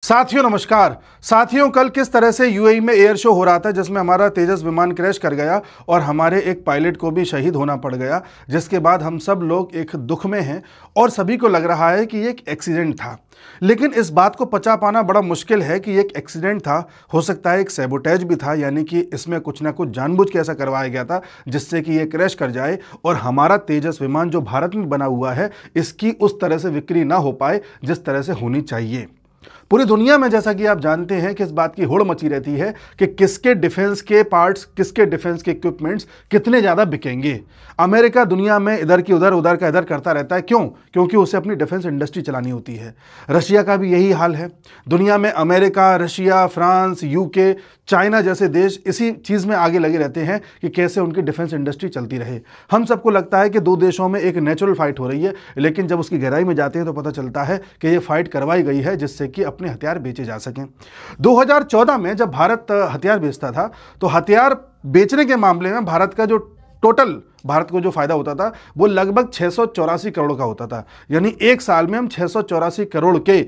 साथियों नमस्कार। साथियों, कल किस तरह से यूएई में एयर शो हो रहा था जिसमें हमारा तेजस विमान क्रैश कर गया और हमारे एक पायलट को भी शहीद होना पड़ गया, जिसके बाद हम सब लोग एक दुख में हैं और सभी को लग रहा है कि ये एक एक्सीडेंट था। लेकिन इस बात को पचा पाना बड़ा मुश्किल है कि ये एक एक्सीडेंट था, हो सकता है एक सैबोटेज भी था, यानी कि इसमें कुछ ना कुछ जानबूझ के ऐसा करवाया गया था जिससे कि ये क्रैश कर जाए और हमारा तेजस विमान जो भारत में बना हुआ है इसकी उस तरह से बिक्री ना हो पाए जिस तरह से होनी चाहिए। पूरी दुनिया में जैसा कि आप जानते हैं कि इस बात की होड़ मची रहती है कि किसके डिफेंस के पार्ट्स, किसके डिफेंस के इक्विपमेंट्स कितने ज़्यादा बिकेंगे। अमेरिका दुनिया में इधर की उधर, उधर का इधर करता रहता है। क्यों? क्योंकि उसे अपनी डिफेंस इंडस्ट्री चलानी होती है। रशिया का भी यही हाल है। दुनिया में America, Russia, France, UK, China जैसे देश इसी चीज़ में आगे लगे रहते हैं कि कैसे उनकी डिफेंस इंडस्ट्री चलती रहे। हम सबको लगता है कि दो देशों में एक नेचुरल फाइट हो रही है, लेकिन जब उसकी गहराई में जाते हैं तो पता चलता है कि ये फाइट करवाई गई है जिससे कि अपने हथियार बेचे जा सकें। 2014 में जब भारत हथियार बेचता था तो हथियार बेचने के मामले में भारत का जो टोटल भारत को जो फायदा होता था वो लगभग 684 करोड़ का होता था। यानी एक साल में हम 684 करोड़ के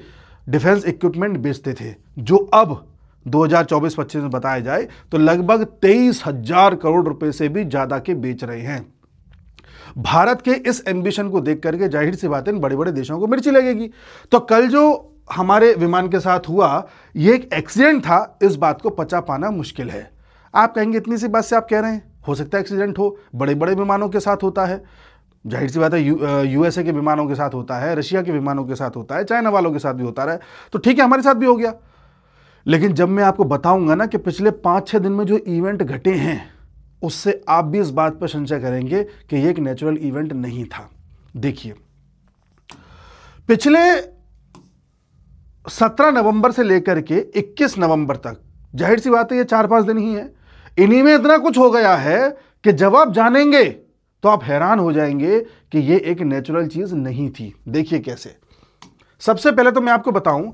डिफेंस इक्विपमेंट बेचते थे, जो अब 2024-25 में बताया जाए तो लगभग 23,000 करोड़ रुपए से भी ज्यादा के बेच रहे हैं। भारत के इस एम्बिशन को देख करके जाहिर सी बात है बड़े बड़े देशों को मिर्ची लगेगी। तो कल जो हमारे विमान के साथ हुआ ये एक एक्सीडेंट था, इस बात को पचा पाना मुश्किल है। आप कहेंगे इतनी सी बात से आप कह रहे हैं हो सकता है एक्सीडेंट हो, बड़े बड़े विमानों के साथ होता है, जाहिर सी बात है यूएसए के विमानों के साथ होता है, रशिया के विमानों के साथ होता है, चाइना वालों के साथ भी होता रहा है, तो ठीक है हमारे साथ भी हो गया। लेकिन जब मैं आपको बताऊंगा ना कि पिछले 5-6 दिन में जो इवेंट घटे हैं उससे आप भी इस बात पर संशय करेंगे कि ये एक नेचुरल इवेंट नहीं था। देखिए, पिछले 17 नवंबर से लेकर के 21 नवंबर तक, जाहिर सी बात है ये 4-5 दिन ही है, इन्हीं में इतना कुछ हो गया है कि जब आप जानेंगे तो आप हैरान हो जाएंगे कि ये एक नेचुरल चीज नहीं थी। देखिए कैसे। सबसे पहले तो मैं आपको बताऊं,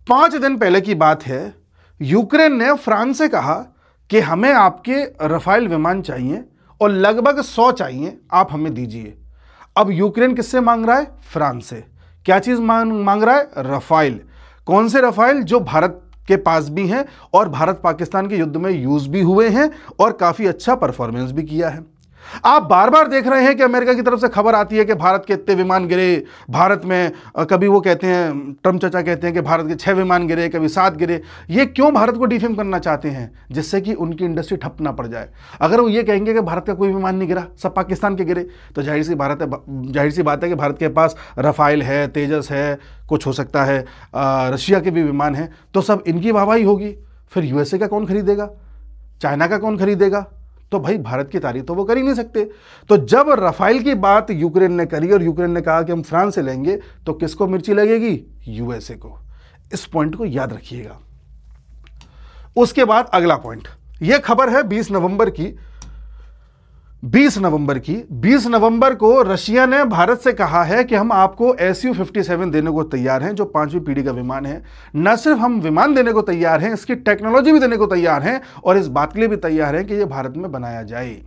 5 दिन पहले की बात है, यूक्रेन ने फ्रांस से कहा कि हमें आपके रफाइल विमान चाहिए और लगभग 100 चाहिए, आप हमें दीजिए। अब यूक्रेन किससे मांग रहा है? फ्रांस से। क्या चीज मांग रहा है? रफाइल। कौन से रफाइल? जो भारत के पास भी हैं और भारत पाकिस्तान के युद्ध में यूज भी हुए हैं और काफी अच्छा परफॉर्मेंस भी किया है। आप बार बार देख रहे हैं कि अमेरिका की तरफ से खबर आती है कि भारत के इतने विमान गिरे भारत में, कभी वो कहते हैं, ट्रम्प चाचा कहते हैं कि भारत के 6 विमान गिरे, कभी 7 गिरे। ये क्यों भारत को डिफेम करना चाहते हैं? जिससे कि उनकी इंडस्ट्री ठप ना पड़ जाए। अगर वो ये कहेंगे कि भारत का कोई विमान नहीं गिरा, सब पाकिस्तान के गिरे, तो जाहिर सी बात है कि भारत के पास रफाइल है, तेजस है, कुछ हो सकता है रशिया के भी विमान हैं, तो सब इनकी वाहवाही होगी। फिर यूएसए का कौन खरीदेगा? चाइना का कौन खरीदेगा? तो भाई भारत की तारीफ तो वो कर ही नहीं सकते। तो जब रफाइल की बात यूक्रेन ने करी और यूक्रेन ने कहा कि हम फ्रांस से लेंगे, तो किसको मिर्ची लगेगी? यूएसए को। इस पॉइंट को याद रखिएगा। उसके बाद अगला पॉइंट, यह खबर है 20 नवंबर की। 20 नवंबर को रशिया ने भारत से कहा है कि हम आपको SU-57 देने को तैयार हैं, जो 5वीं पीढ़ी का विमान है। न सिर्फ हम विमान देने को तैयार हैं, इसकी टेक्नोलॉजी भी देने को तैयार हैं और इस बात के लिए भी तैयार हैं कि यह भारत में बनाया जाए।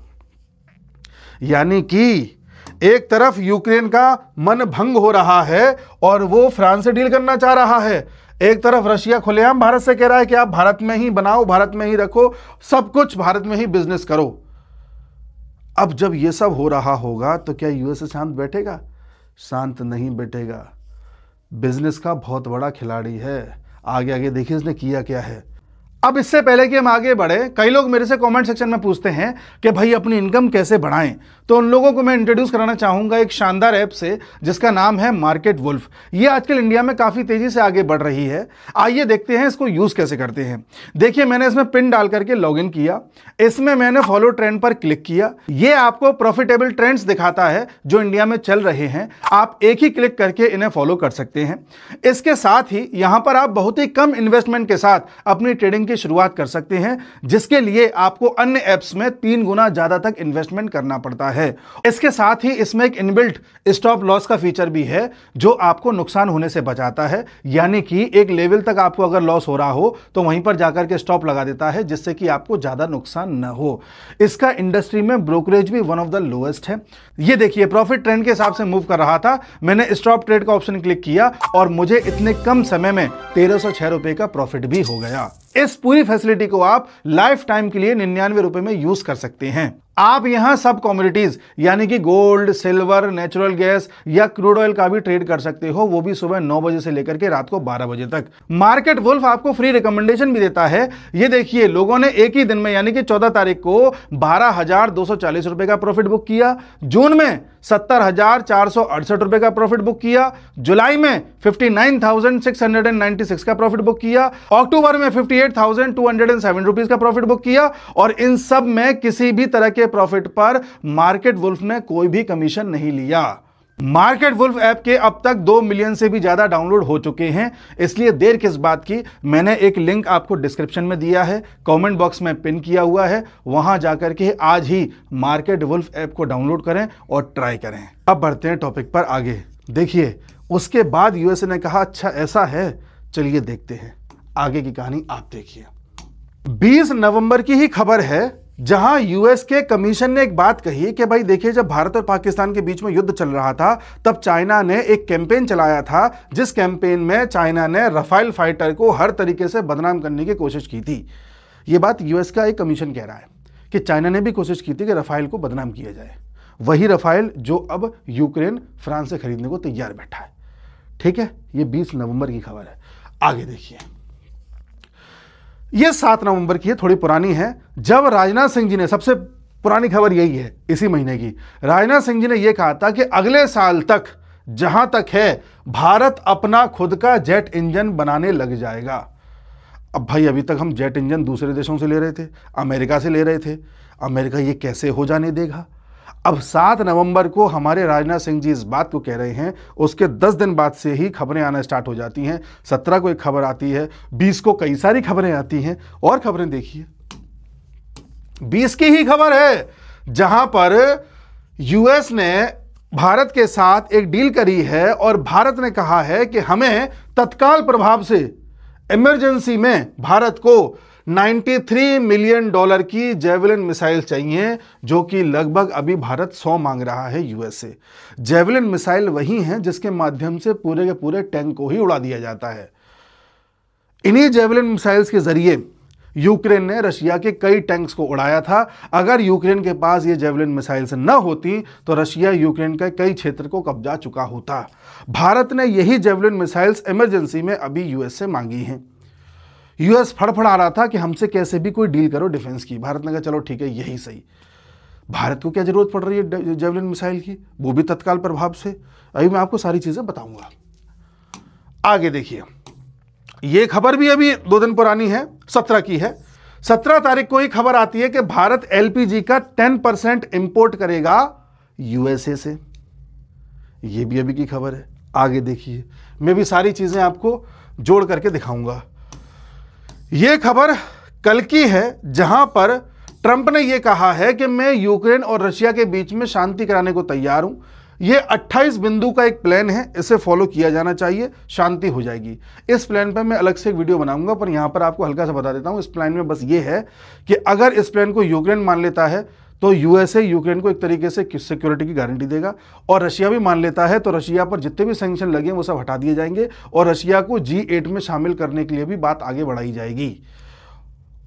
यानी कि एक तरफ यूक्रेन का मन भंग हो रहा है और वो फ्रांस से डील करना चाह रहा है, एक तरफ रशिया खुलेआम भारत से कह रहा है कि आप भारत में ही बनाओ, भारत में ही रखो, सब कुछ भारत में ही बिजनेस करो। अब जब ये सब हो रहा होगा तो क्या यूएसए शांत बैठेगा? शांत नहीं बैठेगा। बिजनेस का बहुत बड़ा खिलाड़ी है। आगे आगे देखिए इसने किया क्या है। अब इससे पहले कि हम आगे बढ़े, कई लोग मेरे से कमेंट सेक्शन में पूछते हैं कि भाई अपनी इनकम कैसे बढ़ाएं, तो उन लोगों को मैं इंट्रोड्यूस कराना चाहूंगा एक शानदार ऐप से जिसका नाम है मार्केट वुल्फ। ये आजकल इंडिया में काफी तेजी से आगे बढ़ रही है। आइए देखते हैं इसको यूज कैसे करते हैं। देखिए, मैंने इसमें पिन डाल करके लॉगिन किया, इसमें मैंने फॉलो ट्रेंड पर क्लिक किया। ये आपको प्रॉफिटेबल ट्रेंड्स दिखाता है जो इंडिया में चल रहे हैं। आप एक ही क्लिक करके इन्हें फॉलो कर सकते हैं। इसके साथ ही यहां पर आप बहुत ही कम इन्वेस्टमेंट के साथ अपनी ट्रेडिंग की शुरुआत कर सकते हैं, जिसके लिए आपको अन्य ऐप्स में 3 गुना ज्यादा तक इन्वेस्टमेंट करना पड़ता है। इसके साथ ही इसमें एक इनबिल्ट स्टॉप लॉस का फीचर भी है जो आपको नुकसान होने से बचाता है, यानी कि एक लेवल तक आपको अगर लॉस हो रहा हो तो वहीं पर जाकर के स्टॉप लगा देता है, जिससे कि आपको ज्यादा नुकसान न हो। इसका इंडस्ट्री में ब्रोकरेज भी वन ऑफ द लोएस्ट है। ये देखिए प्रॉफिट ट्रेंड के हिसाब से मूव कर रहा था, मैंने स्टॉप ट्रेड का ऑप्शन क्लिक किया और मुझे इतने कम समय में 1306 रुपए का प्रॉफिट भी हो गया। इस पूरी फैसिलिटी को आप लाइफ टाइम के लिए 99 रुपए में यूज कर सकते हैं। आप यहां सब कमोडिटीज यानी कि गोल्ड, सिल्वर, नेचुरल गैस या क्रूड ऑयल का भी ट्रेड कर सकते हो, वो भी सुबह 9 बजे से लेकर के रात को 12 बजे तक। मार्केट वुल्फ आपको फ्री रिकमेंडेशन भी देता है। ये देखिए लोगों ने एक ही दिन में यानी कि 14 तारीख को 12,240 रुपए का प्रॉफिट बुक किया, जून में 70,468 रुपए का प्रॉफिट बुक किया, जुलाई में 59,696 का प्रॉफिट बुक किया, अक्टूबर में 58,207 रुपीज का प्रॉफिट बुक किया, और इन सब में किसी भी तरह के प्रॉफिट पर मार्केट वुल्फ ने कोई भी कमीशन नहीं लिया। मार्केट वुल्फ ऐप के अब तक 2 मिलियन से भी ज्यादा डाउनलोड हो चुके हैं, इसलिए देर किस बात की, मैंने एक लिंक आपको डिस्क्रिप्शन में दिया है, कमेंट बॉक्स में पिन किया हुआ है, वहां जाकर के आज ही मार्केट वुल्फ ऐप को डाउनलोड करें और ट्राई करें। अब बढ़ते हैं टॉपिक पर आगे। देखिए उसके बाद यूएसए ने कहा अच्छा ऐसा है, चलिए देखते हैं आगे की कहानी। आप देखिए 20 नवंबर की ही खबर है, जहां यूएस के कमीशन ने एक बात कही कि भाई देखिए जब भारत और पाकिस्तान के बीच में युद्ध चल रहा था तब चाइना ने एक कैंपेन चलाया था, जिस कैंपेन में चाइना ने रफाल फाइटर को हर तरीके से बदनाम करने की कोशिश की थी। यह बात यूएस का एक कमीशन कह रहा है कि चाइना ने भी कोशिश की थी कि रफाल को बदनाम किया जाए, वही रफाल जो अब यूक्रेन फ्रांस से खरीदने को तैयार बैठा है। ठीक है, यह 20 नवंबर की खबर है। आगे देखिए यह 7 नवंबर की है, थोड़ी पुरानी है, जब राजनाथ सिंह जी ने, सबसे पुरानी खबर यही है इसी महीने की, राजनाथ सिंह जी ने यह कहा था कि अगले साल तक जहां तक है भारत अपना खुद का जेट इंजन बनाने लग जाएगा। अब भाई अभी तक हम जेट इंजन दूसरे देशों से ले रहे थे, अमेरिका से ले रहे थे, अमेरिका ये कैसे हो जाने देगा। अब 7 नवंबर को हमारे राजनाथ सिंह जी इस बात को कह रहे हैं, उसके 10 दिन बाद से ही खबरें आना स्टार्ट हो जाती हैं। 17 को एक खबर आती है, 20 को कई सारी खबरें आती हैं, और खबरें देखिए 20 की ही खबर है जहां पर यूएस ने भारत के साथ एक डील करी है और भारत ने कहा है कि हमें तत्काल प्रभाव से इमरजेंसी में भारत को $93 मिलियन की जेवलिन मिसाइल चाहिए, जो कि लगभग अभी भारत 100 मांग रहा है यूएस से। जेवलिन मिसाइल वही हैं जिसके माध्यम से पूरे के पूरे टैंक को ही उड़ा दिया जाता है। इन्हीं जेवलिन मिसाइल्स के जरिए यूक्रेन ने रशिया के कई टैंक्स को उड़ाया था। अगर यूक्रेन के पास ये जेवलिन मिसाइल्स न होती तो रशिया यूक्रेन के कई क्षेत्र को कब्जा चुका होता। भारत ने यही जेवलिन मिसाइल्स इमरजेंसी में अभी यूएस से मांगी हैं। यूएस फड़फड़ा रहा था कि हमसे कैसे भी कोई डील करो डिफेंस की। भारत ने कहा चलो ठीक है यही सही। भारत को क्या जरूरत पड़ रही है जेवलिन मिसाइल की, वो भी तत्काल प्रभाव से। अभी मैं आपको सारी चीजें बताऊंगा। आगे देखिए ये खबर भी अभी 2 दिन पुरानी है, 17 की है। 17 तारीख को ही खबर आती है कि भारत एलपीजी का 10% इंपोर्ट करेगा यूएसए से। ये भी अभी की खबर है। आगे देखिए मैं भी सारी चीजें आपको जोड़ करके दिखाऊंगा। यह खबर कल की है जहां पर ट्रंप ने यह कहा है कि मैं यूक्रेन और रशिया के बीच में शांति कराने को तैयार हूं। यह 28 बिंदु का एक प्लान है, इसे फॉलो किया जाना चाहिए, शांति हो जाएगी। इस प्लान पर मैं अलग से एक वीडियो बनाऊंगा, पर यहां पर आपको हल्का सा बता देता हूं। इस प्लान में बस यह है कि अगर इस प्लान को यूक्रेन मान लेता है तो यूएसए यूक्रेन को एक तरीके से सिक्योरिटी की गारंटी देगा, और रशिया भी मान लेता है तो रशिया पर जितने भी सैंक्शन लगे वो सब हटा दिए जाएंगे और रशिया को G8 में शामिल करने के लिए भी बात आगे बढ़ाई जाएगी।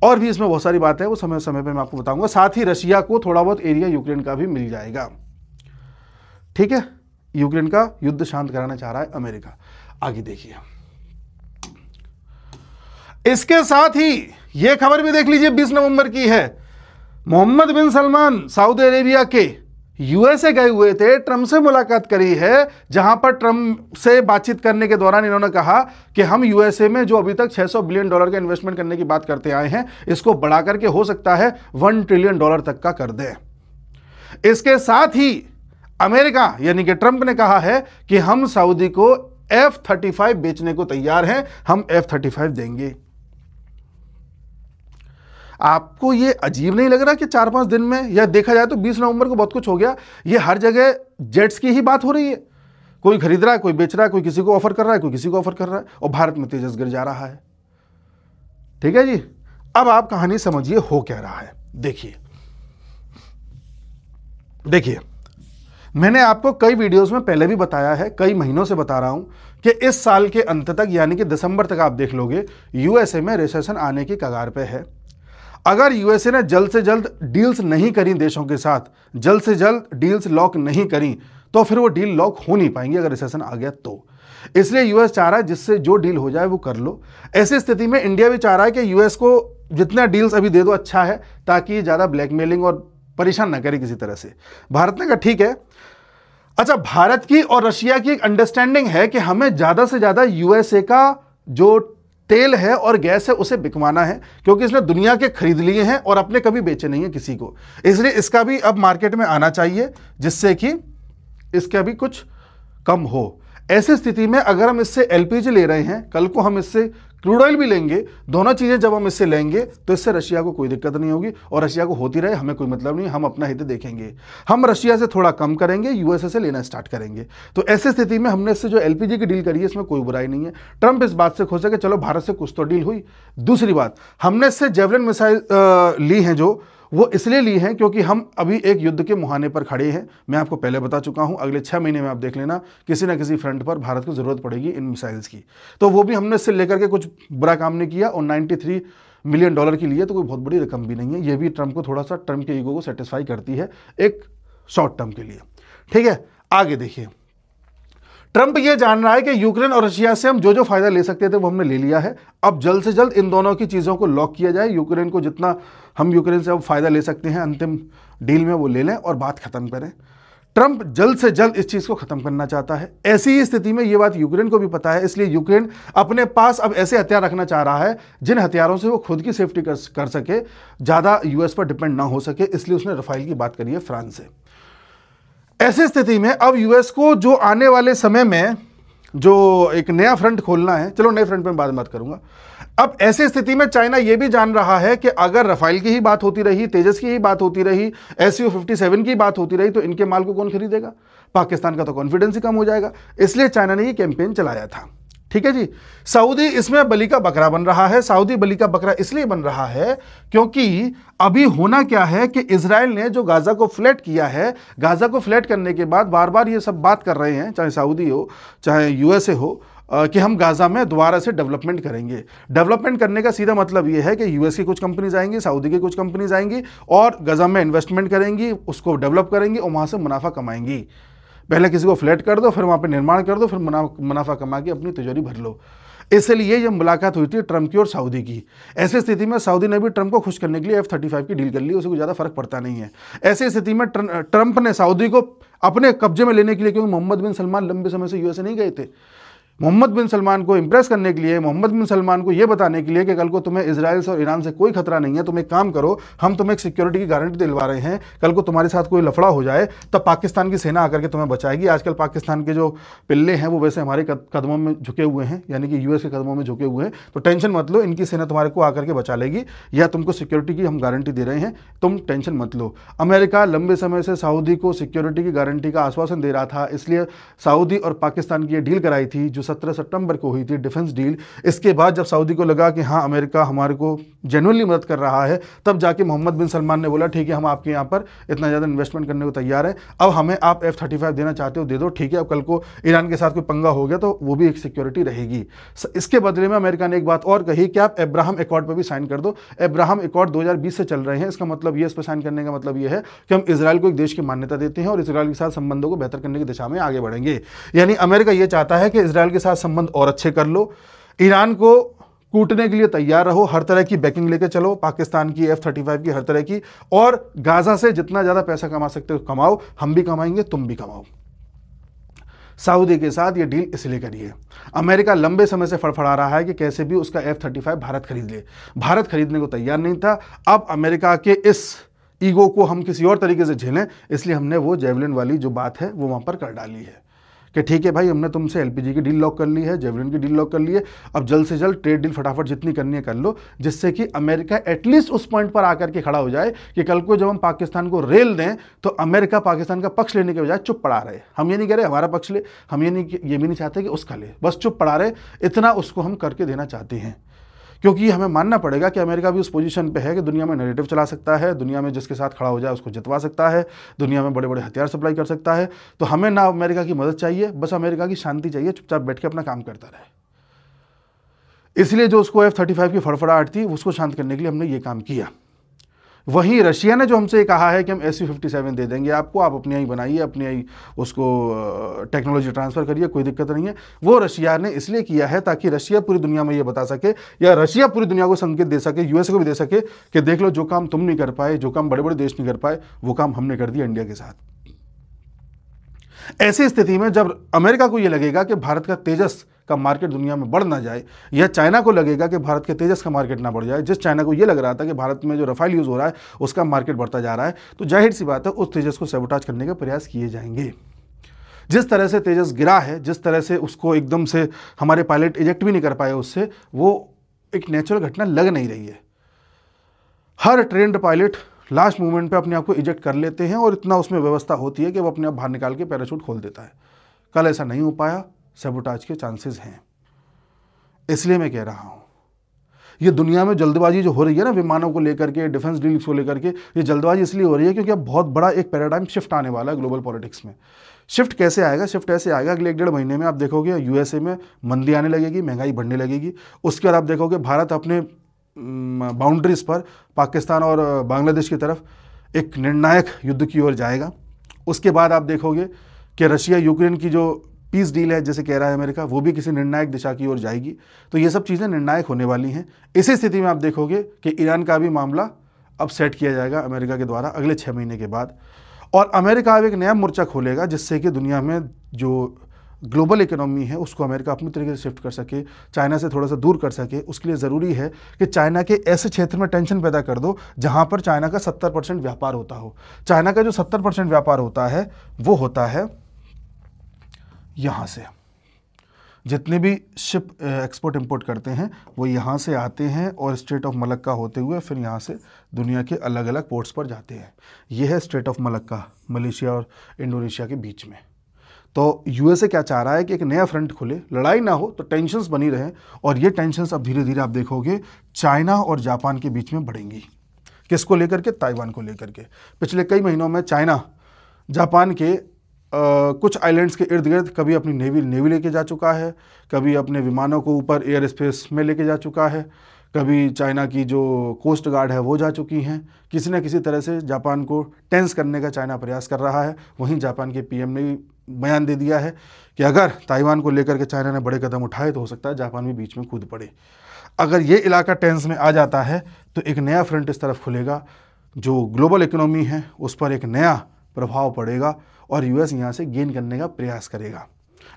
और भी इसमें बहुत सारी बात है, वो समय समय पे मैं आपको बताऊंगा। साथ ही रशिया को थोड़ा बहुत एरिया यूक्रेन का भी मिल जाएगा। ठीक है, यूक्रेन का युद्ध शांत कराना चाह रहा है अमेरिका। आगे देखिए इसके साथ ही यह खबर भी देख लीजिए, 20 नवंबर की है। मोहम्मद बिन सलमान सऊदी अरेबिया के यूएसए गए हुए थे, ट्रंप से मुलाकात करी है, जहां पर ट्रंप से बातचीत करने के दौरान इन्होंने कहा कि हम यूएसए में जो अभी तक $600 बिलियन का इन्वेस्टमेंट करने की बात करते आए हैं, इसको बढ़ा करके हो सकता है $1 ट्रिलियन तक का कर दें। इसके साथ ही अमेरिका यानी कि ट्रंप ने कहा है कि हम सऊदी को F-35 बेचने को तैयार हैं, हम F-35 देंगे। आपको ये अजीब नहीं लग रहा कि 4-5 दिन में, या देखा जाए तो 20 नवंबर को बहुत कुछ हो गया, ये हर जगह जेट्स की ही बात हो रही है, कोई खरीद रहा है, कोई बेच रहा है, कोई किसी को ऑफर कर रहा है, कोई किसी को ऑफर कर रहा है, और भारत में तेजस गिर जा रहा है। ठीक है जी, अब आप कहानी समझिए हो क्या रहा है। देखिए मैंने आपको कई वीडियोस में पहले भी बताया है, कई महीनों से बता रहा हूं कि इस साल के अंत तक, यानी कि दिसंबर तक आप देख लोगे, यूएसए में रिसेशन आने की कगार पे है। अगर यूएसए ने जल्द से जल्द डील्स नहीं करी देशों के साथ, जल्द से जल्द डील्स लॉक नहीं करी, तो फिर वो डील लॉक हो नहीं पाएंगी अगर रिसेशन आ गया तो। इसलिए यूएस चाह रहा है जिससे जो डील हो जाए वो कर लो। ऐसी स्थिति में इंडिया भी चाह रहा है कि यूएस को जितना डील्स अभी दे दो अच्छा है, ताकि ज़्यादा ब्लैकमेलिंग और परेशान ना करे किसी तरह से। भारत ने कहा ठीक है। अच्छा, भारत की और रशिया की एक अंडरस्टैंडिंग है कि हमें ज़्यादा से ज़्यादा यूएसए का जो तेल है और गैस है उसे बिकवाना है, क्योंकि इसने दुनिया के खरीद लिए हैं और अपने कभी बेचे नहीं है किसी को। इसलिए इसका भी अब मार्केट में आना चाहिए, जिससे कि इसका भी कुछ कम हो। ऐसी स्थिति में अगर हम इससे एलपीजी ले रहे हैं, कल को हम इससे क्रूड ऑयल भी लेंगे, दोनों चीज़ें जब हम इससे लेंगे तो इससे रशिया को कोई दिक्कत नहीं होगी, और रशिया को होती रहे, हमें कोई मतलब नहीं, हम अपना हित देखेंगे। हम रशिया से थोड़ा कम करेंगे, यूएसए से लेना स्टार्ट करेंगे। तो ऐसी स्थिति में हमने इससे जो एलपीजी की डील करी है इसमें कोई बुराई नहीं है। ट्रंप इस बात से खुश है कि चलो भारत से कुछ तो डील हुई। दूसरी बात, हमने इससे जेवलिन मिसाइल ली हैं, जो वो इसलिए ली हैं क्योंकि हम अभी एक युद्ध के मुहाने पर खड़े हैं। मैं आपको पहले बता चुका हूं, अगले 6 महीने में आप देख लेना किसी ना किसी फ्रंट पर भारत को जरूरत पड़ेगी इन मिसाइल्स की। तो वो भी हमने इससे लेकर के कुछ बुरा काम नहीं किया, और $93 मिलियन की लिए तो कोई बहुत बड़ी रकम भी नहीं है। ये भी ट्रंप को थोड़ा सा, ट्रंप के ईगो को सेटिस्फाई करती है एक शॉर्ट टर्म के लिए। ठीक है, आगे देखिए। ट्रंप ये जान रहा है कि यूक्रेन और रशिया से हम जो जो फायदा ले सकते थे वो हमने ले लिया है। अब जल्द से जल्द इन दोनों की चीज़ों को लॉक किया जाए। यूक्रेन को जितना हम यूक्रेन से अब फायदा ले सकते हैं अंतिम डील में वो ले लें और बात खत्म करें। ट्रंप जल्द से जल्द इस चीज़ को खत्म करना चाहता है। ऐसी ही स्थिति में ये बात यूक्रेन को भी पता है, इसलिए यूक्रेन अपने पास अब ऐसे हथियार रखना चाह रहा है जिन हथियारों से वो खुद की सेफ्टी कर सके, ज़्यादा यूएस पर डिपेंड ना हो सके। इसलिए उसने रफाइल की बात करी है फ्रांस से। ऐसी स्थिति में अब यूएस को जो आने वाले समय में जो एक नया फ्रंट खोलना है, चलो नए फ्रंट पे मैं बाद में बात करूंगा। अब ऐसी स्थिति में चाइना यह भी जान रहा है कि अगर रफाइल की ही बात होती रही, तेजस की ही बात होती रही, SU-57 की बात होती रही, तो इनके माल को कौन खरीदेगा? पाकिस्तान का तो कॉन्फिडेंस ही कम हो जाएगा। इसलिए चाइना ने ये कैंपेन चलाया था। ठीक है जी। सऊदी इसमें बलि का बकरा बन रहा है। सऊदी बलि का बकरा इसलिए बन रहा है क्योंकि अभी होना क्या है कि इजराइल ने जो गाजा को फ्लैट किया है, गाजा को फ्लैट करने के बाद बार बार ये सब बात कर रहे हैं, चाहे सऊदी हो चाहे यूएसए हो, कि हम गाजा में दोबारा से डेवलपमेंट करेंगे। डेवलपमेंट करने का सीधा मतलब ये है कि यूएस की कुछ कंपनीज आएंगी, सऊदी की कुछ कंपनीज आएंगी और गाजा में इन्वेस्टमेंट करेंगी, उसको डेवलप करेंगी और वहाँ से मुनाफा कमाएंगी। पहले किसी को फ्लैट कर दो, फिर वहाँ पे निर्माण कर दो, फिर मुनाफा कमा के अपनी तिजोरी भर लो। इसलिए ये मुलाकात हुई थी ट्रंप की और सऊदी की। ऐसी स्थिति में सऊदी ने भी ट्रंप को खुश करने के लिए F-35 की डील कर ली, उसे कोई ज़्यादा फर्क पड़ता नहीं है। ऐसी स्थिति में ट्रंप ने सऊदी को अपने कब्जे में लेने के लिए, क्योंकि मोहम्मद बिन सलमान लंबे समय से यूएसए नहीं गए थे, मोहम्मद बिन सलमान को इंप्रेस करने के लिए, मोहम्मद बिन सलमान को यह बताने के लिए कि कल को तुम्हें इजराइल से और ईरान से कोई खतरा नहीं है, तुम एक काम करो, हम तुम्हें एक सिक्योरिटी की गारंटी दिलवा रहे हैं, कल को तुम्हारे साथ कोई लफड़ा हो जाए तब पाकिस्तान की सेना आकर के तुम्हें बचाएगी। आजकल पाकिस्तान के जो पिल्ले हैं वो वैसे हमारे कदमों में झुके हुए हैं, यानी कि यूएस के कदमों में झुके हुए हैं, तो टेंशन मत लो, इनकी सेना तुम्हारे को आकर के बचा लेगी, या तुमको सिक्योरिटी की हम गारंटी दे रहे हैं, तुम टेंशन मत लो। अमेरिका लंबे समय से सऊदी को सिक्योरिटी की गारंटी का आश्वासन दे रहा था, इसलिए सऊदी और पाकिस्तान की ये डील कराई थी जो 17 सितंबर हुई थी, डिफेंस डील। इसके बाद जब सऊदी को लगा कि हाँ अमेरिका हमारे को जेन्युइनली मदद कर रहा है, तब जाके मोहम्मद बिन सलमान ने बोला ठीक है हम आपके यहाँ पर इतना ज़्यादा इन्वेस्टमेंट करने को तैयार है, अब हमें आप F-35 देना चाहते हो दे दो, ठीक है। अब कल को ईरान के साथ कोई पंगा हो गया तो वो भी एक सिक्योरिटी रहेगी। इसके बदले में अमेरिका ने एक बात और कही कि आप अब्राहम एकॉर्ड पर भी साइन कर दो। अब्राहम एकॉर्ड 2020 से चल रहे हैं, इसका मतलब ये, इस पर साइन करने का मतलब ये है कि हम इजराइल को एक देश की मान्यता देते हैं और इजराइल के साथ संबंधों को बेहतर करने की दिशा में आगे बढ़ेंगे। यानी अमेरिका ये चाहता है कि इजराइल के साथ संबंध और अच्छे कर लो, ईरान को कूटने के लिए तैयार रहो, हर तरह की बैकिंग लेके चलो, पाकिस्तान की F-35 की हर तरह की, और गाजा से जितना ज़्यादा पैसा कमा सकते हो कमाओ, हम भी कमाएंगे तुम भी कमाओ। सऊदी के साथ ये डील इसलिए करी है। अमेरिका लंबे समय से फड़फड़ा रहा है कि कैसे भी उसका F-35 भारत खरीद ले, भारत खरीदने को तैयार नहीं था। अब अमेरिका के इस ईगो को हम किसी और तरीके से झेलें, इसलिए हमने वो जेवलिन वाली जो बात है वो वहाँ पर कर डाली है। कि ठीक है भाई, हमने तुमसे एलपीजी की डील लॉक कर ली है, जेवलिन की डील लॉक कर ली है, अब जल्द से जल्द ट्रेड डील फटाफट जितनी करनी है कर लो, जिससे कि अमेरिका एटलीस्ट उस पॉइंट पर आकर के खड़ा हो जाए कि कल को जब हम पाकिस्तान को रेल दें तो अमेरिका पाकिस्तान का पक्ष लेने के बजाय चुप पड़ा रहे। हम ये नहीं कह रहे हमारा पक्ष ले, हम ये भी नहीं चाहते कि उसका ले, बस चुप पड़ा रहे, इतना उसको हम करके देना चाहते हैं। क्योंकि हमें मानना पड़ेगा कि अमेरिका भी उस पोजीशन पे है कि दुनिया में नैरेटिव चला सकता है, दुनिया में जिसके साथ खड़ा हो जाए उसको जितवा सकता है, दुनिया में बड़े बड़े हथियार सप्लाई कर सकता है। तो हमें ना अमेरिका की मदद चाहिए, बस अमेरिका की शांति चाहिए, चुपचाप बैठ के अपना काम करता रहे। इसलिए जो उसको F-35 की फड़फड़ाहट थी उसको शांत करने के लिए हमने ये काम किया। वहीं रशिया ने जो हमसे कहा है कि हम Su-57 दे देंगे आपको, आप अपनी ही बनाइए, अपनी ही उसको टेक्नोलॉजी ट्रांसफ़र करिए, कोई दिक्कत नहीं है, वो रशिया ने इसलिए किया है ताकि रशिया पूरी दुनिया में ये बता सके, या रशिया पूरी दुनिया को संकेत दे सके, यूएसए को भी दे सके कि देख लो, जो काम तुम नहीं कर पाए, जो काम बड़े बड़े देश नहीं कर पाए, वो काम हमने कर दिया इंडिया के साथ। ऐसी स्थिति में जब अमेरिका को यह लगेगा कि भारत का तेजस का मार्केट दुनिया में बढ़ ना जाए, या चाइना को लगेगा कि भारत के तेजस का मार्केट ना बढ़ जाए, जिस चाइना को यह लग रहा था कि भारत में जो रफाल यूज़ हो रहा है उसका मार्केट बढ़ता जा रहा है, तो जाहिर सी बात है उस तेजस को सैबोटाज करने के प्रयास किए जाएंगे। जिस तरह से तेजस गिरा है, जिस तरह से उसको एकदम से हमारे पायलट इजेक्ट भी नहीं कर पाए उससे, वो एक नेचुरल घटना लग नहीं रही है। हर ट्रेंड पायलट लास्ट मोमेंट पे अपने आप को इजेक्ट कर लेते हैं और इतना उसमें व्यवस्था होती है कि वो अपने आप बाहर निकाल के पैराशूट खोल देता है। कल ऐसा नहीं हो पाया, सैबोटाज के चांसेस हैं। इसलिए मैं कह रहा हूं, ये दुनिया में जल्दबाजी जो हो रही है ना, विमानों को लेकर के, डिफेंस डील्स को लेकर के, ये जल्दबाजी इसलिए हो रही है क्योंकि अब बहुत बड़ा एक पैराडाइम शिफ्ट आने वाला है ग्लोबल पॉलिटिक्स में। शिफ्ट कैसे आएगा? शिफ्ट ऐसे आएगा, अगले 1-1.5 महीने में आप देखोगे यूएसए में मंदी आने लगेगी, महंगाई बढ़ने लगेगी। उसके बाद आप देखोगे भारत अपने बाउंड्रीज पर पाकिस्तान और बांग्लादेश की तरफ एक निर्णायक युद्ध की ओर जाएगा। उसके बाद आप देखोगे कि रशिया यूक्रेन की जो पीस डील है, जैसे कह रहा है अमेरिका, वो भी किसी निर्णायक दिशा की ओर जाएगी। तो ये सब चीज़ें निर्णायक होने वाली हैं। इसी स्थिति में आप देखोगे कि ईरान का भी मामला अब सेट किया जाएगा अमेरिका के द्वारा अगले 6 महीने के बाद, और अमेरिका अब एक नया मोर्चा खोलेगा जिससे कि दुनिया में जो ग्लोबल इकोनॉमी है उसको अमेरिका अपनी तरीके से शिफ्ट कर सके, चाइना से थोड़ा सा दूर कर सके। उसके लिए ज़रूरी है कि चाइना के ऐसे क्षेत्र में टेंशन पैदा कर दो जहाँ पर चाइना का 70% व्यापार होता हो। चाइना का जो 70% व्यापार होता है वो होता है यहाँ से, जितने भी शिप एक्सपोर्ट इंपोर्ट करते हैं वो यहाँ से आते हैं और स्ट्रेट ऑफ मलक्का होते हुए फिर यहाँ से दुनिया के अलग अलग पोर्ट्स पर जाते हैं। ये है स्ट्रेट ऑफ मलक्का, मलेशिया और इंडोनेशिया के बीच में। तो यूएसए क्या चाह रहा है कि एक नया फ्रंट खुले, लड़ाई ना हो तो टेंशन्स बनी रहें, और ये टेंशन्स अब धीरे धीरे आप देखोगे चाइना और जापान के बीच में बढ़ेंगी। किसको लेकर के? ताइवान को लेकर के। पिछले कई महीनों में चाइना जापान के कुछ आइलैंड्स के इर्द गिर्द कभी अपनी नेवी लेके जा चुका है, कभी अपने विमानों को ऊपर एयर स्पेस में लेके जा चुका है, कभी चाइना की जो कोस्ट गार्ड है वो जा चुकी हैं। किसी न किसी तरह से जापान को टेंस करने का चाइना प्रयास कर रहा है। वहीं जापान के पीएम ने भी बयान दे दिया है कि अगर ताइवान को लेकर के चाइना ने बड़े कदम उठाए तो हो सकता है जापान भी बीच में कूद पड़े। अगर ये इलाका टेंस में आ जाता है तो एक नया फ्रंट इस तरफ खुलेगा, जो ग्लोबल इकोनॉमी है उस पर एक नया प्रभाव पड़ेगा और यूएस यहाँ से गेन करने का प्रयास करेगा।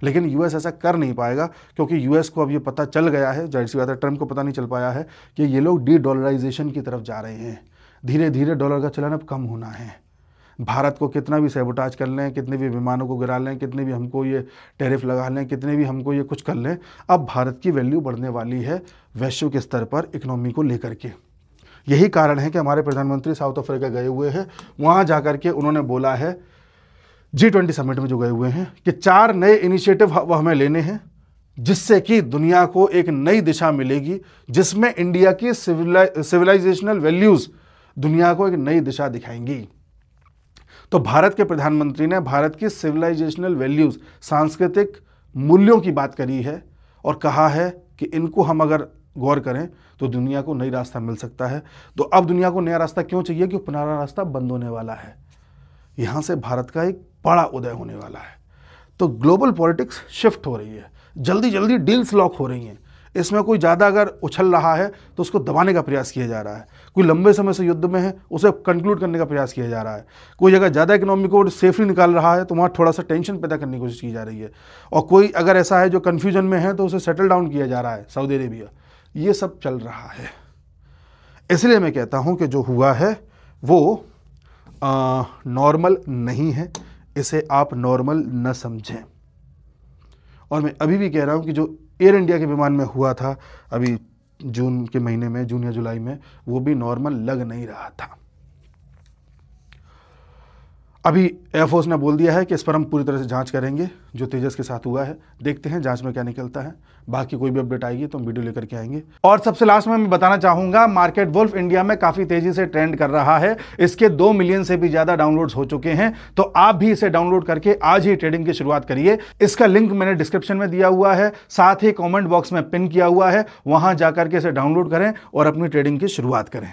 लेकिन यूएस ऐसा कर नहीं पाएगा क्योंकि यूएस को अब ये पता चल गया है, जाहिर सी बात है ट्रम्प को पता नहीं चल पाया है कि ये लोग डी-डॉलराइजेशन की तरफ जा रहे हैं। धीरे धीरे डॉलर का चलन अब कम होना है। भारत को कितना भी सैबोटाज कर लें, कितने भी विमानों को गिरा लें, कितने भी हमको ये टैरिफ लगा लें, कितने भी हमको ये कुछ कर लें, अब भारत की वैल्यू बढ़ने वाली है वैश्विक स्तर पर इकोनॉमी को लेकर के। यही कारण है कि हमारे प्रधानमंत्री साउथ अफ्रीका गए हुए हैं। वहाँ जा कर के उन्होंने बोला है G20 समिट में जो गए हुए हैं कि 4 नए इनिशिएटिव हमें लेने हैं जिससे कि दुनिया को एक नई दिशा मिलेगी, जिसमें इंडिया की सिविलाइजेशनल वैल्यूज़ दुनिया को एक नई दिशा दिखाएंगी। तो भारत के प्रधानमंत्री ने भारत की सिविलाइजेशनल वैल्यूज़, सांस्कृतिक मूल्यों की बात करी है और कहा है कि इनको हम अगर गौर करें तो दुनिया को नई रास्ता मिल सकता है। तो अब दुनिया को नया रास्ता क्यों चाहिए? क्योंकि पुराना रास्ता बंद होने वाला है। यहाँ से भारत का एक बड़ा उदय होने वाला है। तो ग्लोबल पॉलिटिक्स शिफ्ट हो रही है, जल्दी जल्दी डील्स लॉक हो रही हैं। इसमें कोई ज़्यादा अगर उछल रहा है तो उसको दबाने का प्रयास किया जा रहा है। कोई लंबे समय से युद्ध में है उसे कंक्लूड करने का प्रयास किया जा रहा है। कोई अगर ज़्यादा इकोनॉमी को सेफली निकाल रहा है तो वहाँ थोड़ा सा टेंशन पैदा करने की कोशिश की जा रही है। और कोई अगर ऐसा है जो कन्फ्यूजन में है तो उसे सेटल डाउन किया जा रहा है, सऊदी अरेबिया। ये सब चल रहा है। इसलिए मैं कहता हूँ कि जो हुआ है वो नॉर्मल नहीं है, इसे आप नॉर्मल न समझें। और मैं अभी भी कह रहा हूँ कि जो एयर इंडिया के विमान में हुआ था अभी जून के महीने में, जून या जुलाई में, वो भी नॉर्मल लग नहीं रहा था। अभी एयरफोर्स ने बोल दिया है कि इस पर हम पूरी तरह से जांच करेंगे जो तेजस के साथ हुआ है। देखते हैं जांच में क्या निकलता है। बाकी कोई भी अपडेट आएगी तो हम वीडियो लेकर के आएंगे। और सबसे लास्ट में मैं बताना चाहूंगा, मार्केट वुल्फ इंडिया में काफी तेजी से ट्रेंड कर रहा है। इसके 2 मिलियन से भी ज्यादा डाउनलोड्स हो चुके हैं, तो आप भी इसे डाउनलोड करके आज ही ट्रेडिंग की शुरुआत करिए। इसका लिंक मैंने डिस्क्रिप्शन में दिया हुआ है, साथ ही कॉमेंट बॉक्स में पिन किया हुआ है, वहां जाकर के इसे डाउनलोड करें और अपनी ट्रेडिंग की शुरुआत करें।